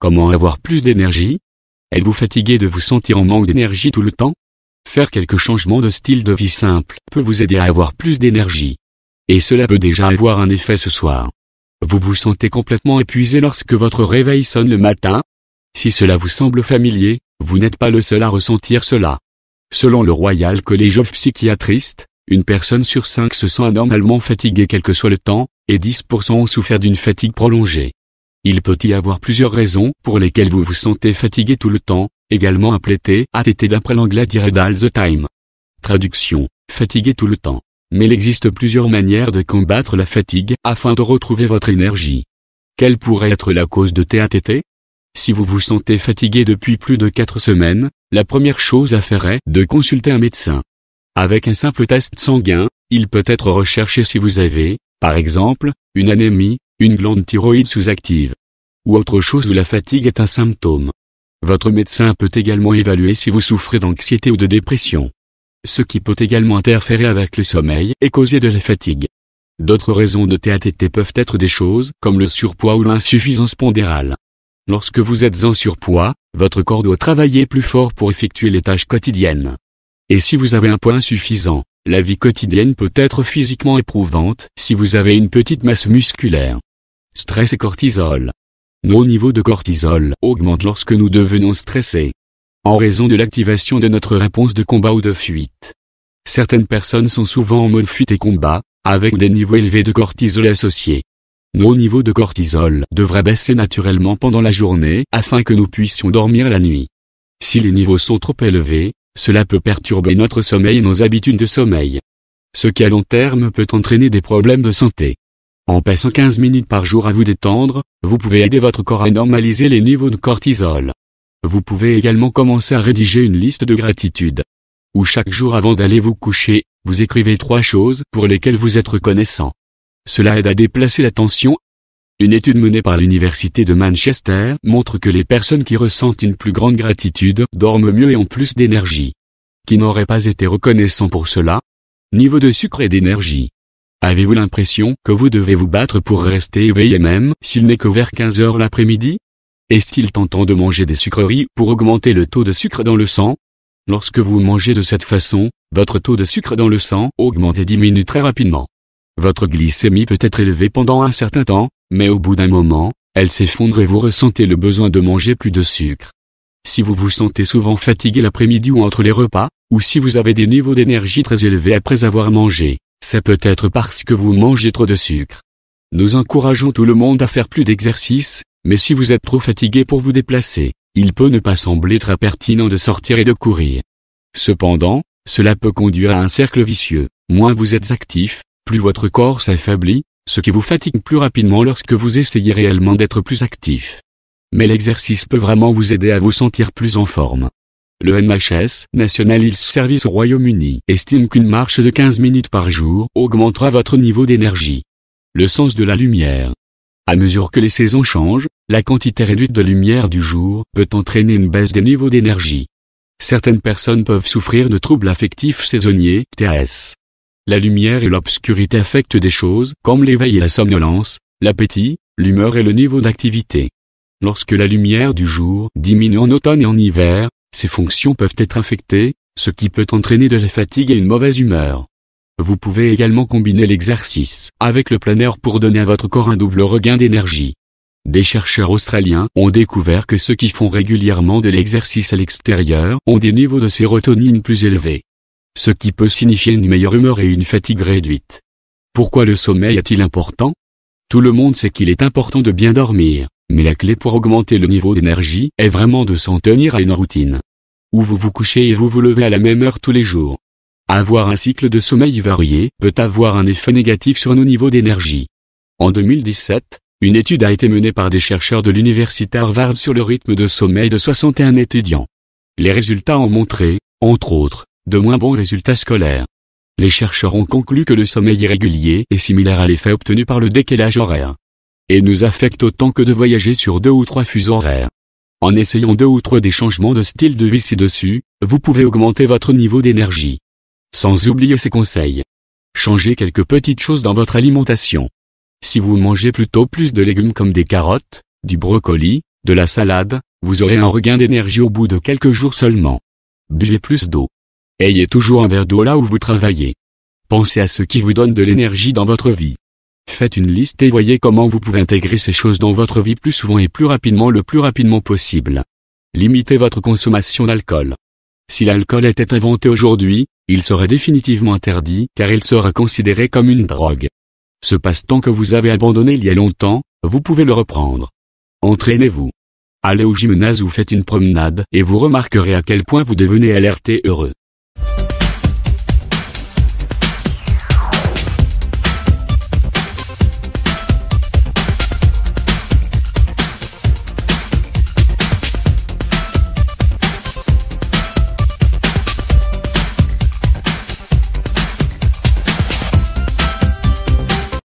Comment avoir plus d'énergie? Êtes-vous fatigué de vous sentir en manque d'énergie tout le temps? Faire quelques changements de style de vie simple peut vous aider à avoir plus d'énergie. Et cela peut déjà avoir un effet ce soir. Vous vous sentez complètement épuisé lorsque votre réveil sonne le matin? Si cela vous semble familier, vous n'êtes pas le seul à ressentir cela. Selon le Royal College of Psychiatrists, une personne sur 5 se sent anormalement fatiguée quel que soit le temps, et 10% ont souffert d'une fatigue prolongée. Il peut y avoir plusieurs raisons pour lesquelles vous vous sentez fatigué tout le temps, également appelé TATT d'après l'anglais tiré all the time. Traduction, fatigué tout le temps. Mais il existe plusieurs manières de combattre la fatigue afin de retrouver votre énergie. Quelle pourrait être la cause de TATT? Si vous vous sentez fatigué depuis plus de 4 semaines, la première chose à faire est de consulter un médecin. Avec un simple test sanguin, il peut être recherché si vous avez, par exemple, une anémie, une glande thyroïde sous-active, ou autre chose où la fatigue est un symptôme. Votre médecin peut également évaluer si vous souffrez d'anxiété ou de dépression. Ce qui peut également interférer avec le sommeil et causer de la fatigue. D'autres raisons de TATT peuvent être des choses comme le surpoids ou l'insuffisance pondérale. Lorsque vous êtes en surpoids, votre corps doit travailler plus fort pour effectuer les tâches quotidiennes. Et si vous avez un poids insuffisant, la vie quotidienne peut être physiquement éprouvante si vous avez une petite masse musculaire. Stress et cortisol. Nos niveaux de cortisol augmentent lorsque nous devenons stressés, en raison de l'activation de notre réponse de combat ou de fuite. Certaines personnes sont souvent en mode fuite et combat, avec des niveaux élevés de cortisol associés. Nos niveaux de cortisol devraient baisser naturellement pendant la journée afin que nous puissions dormir la nuit. Si les niveaux sont trop élevés, cela peut perturber notre sommeil et nos habitudes de sommeil. Ce qui à long terme peut entraîner des problèmes de santé. En passant 15 minutes par jour à vous détendre, vous pouvez aider votre corps à normaliser les niveaux de cortisol. Vous pouvez également commencer à rédiger une liste de gratitude. Où chaque jour avant d'aller vous coucher, vous écrivez 3 choses pour lesquelles vous êtes reconnaissant. Cela aide à déplacer la tension. Une étude menée par l'université de Manchester montre que les personnes qui ressentent une plus grande gratitude dorment mieux et ont plus d'énergie. Qui n'aurait pas été reconnaissant pour cela? Niveau de sucre et d'énergie. Avez-vous l'impression que vous devez vous battre pour rester éveillé même s'il n'est que vers 15 heures l'après-midi? Est-il tentant de manger des sucreries pour augmenter le taux de sucre dans le sang? Lorsque vous mangez de cette façon, votre taux de sucre dans le sang augmente et diminue très rapidement. Votre glycémie peut être élevée pendant un certain temps, mais au bout d'un moment, elle s'effondre et vous ressentez le besoin de manger plus de sucre. Si vous vous sentez souvent fatigué l'après-midi ou entre les repas, ou si vous avez des niveaux d'énergie très élevés après avoir mangé, ça peut être parce que vous mangez trop de sucre. Nous encourageons tout le monde à faire plus d'exercice, mais si vous êtes trop fatigué pour vous déplacer, il peut ne pas sembler très pertinent de sortir et de courir. Cependant, cela peut conduire à un cercle vicieux. Moins vous êtes actif, plus votre corps s'affaiblit, ce qui vous fatigue plus rapidement lorsque vous essayez réellement d'être plus actif. Mais l'exercice peut vraiment vous aider à vous sentir plus en forme. Le NHS, National Health Service au Royaume-Uni, estime qu'une marche de 15 minutes par jour augmentera votre niveau d'énergie. Le sens de la lumière. À mesure que les saisons changent, la quantité réduite de lumière du jour peut entraîner une baisse des niveaux d'énergie. Certaines personnes peuvent souffrir de troubles affectifs saisonniers, TAS. La lumière et l'obscurité affectent des choses comme l'éveil et la somnolence, l'appétit, l'humeur et le niveau d'activité. Lorsque la lumière du jour diminue en automne et en hiver, ces fonctions peuvent être affectées, ce qui peut entraîner de la fatigue et une mauvaise humeur. Vous pouvez également combiner l'exercice avec le plein air pour donner à votre corps un double regain d'énergie. Des chercheurs australiens ont découvert que ceux qui font régulièrement de l'exercice à l'extérieur ont des niveaux de sérotonine plus élevés. Ce qui peut signifier une meilleure humeur et une fatigue réduite. Pourquoi le sommeil est-il important? Tout le monde sait qu'il est important de bien dormir, mais la clé pour augmenter le niveau d'énergie est vraiment de s'en tenir à une routine. Où vous vous couchez et vous vous levez à la même heure tous les jours. Avoir un cycle de sommeil varié peut avoir un effet négatif sur nos niveaux d'énergie. En 2017, une étude a été menée par des chercheurs de l'université Harvard sur le rythme de sommeil de 61 étudiants. Les résultats ont montré, entre autres, de moins bons résultats scolaires. Les chercheurs ont conclu que le sommeil irrégulier est similaire à l'effet obtenu par le décalage horaire. Et nous affecte autant que de voyager sur 2 ou 3 fuseaux horaires. En essayant 2 ou 3 des changements de style de vie ci-dessus, vous pouvez augmenter votre niveau d'énergie. Sans oublier ces conseils. Changez quelques petites choses dans votre alimentation. Si vous mangez plutôt plus de légumes comme des carottes, du brocoli, de la salade, vous aurez un regain d'énergie au bout de quelques jours seulement. Buvez plus d'eau. Ayez toujours un verre d'eau là où vous travaillez. Pensez à ce qui vous donne de l'énergie dans votre vie. Faites une liste et voyez comment vous pouvez intégrer ces choses dans votre vie plus souvent et plus rapidement le plus rapidement possible. Limitez votre consommation d'alcool. Si l'alcool était inventé aujourd'hui, il serait définitivement interdit car il sera considéré comme une drogue. Ce passe-temps que vous avez abandonné il y a longtemps, vous pouvez le reprendre. Entraînez-vous. Allez au gymnase ou faites une promenade et vous remarquerez à quel point vous devenez alerte et heureux.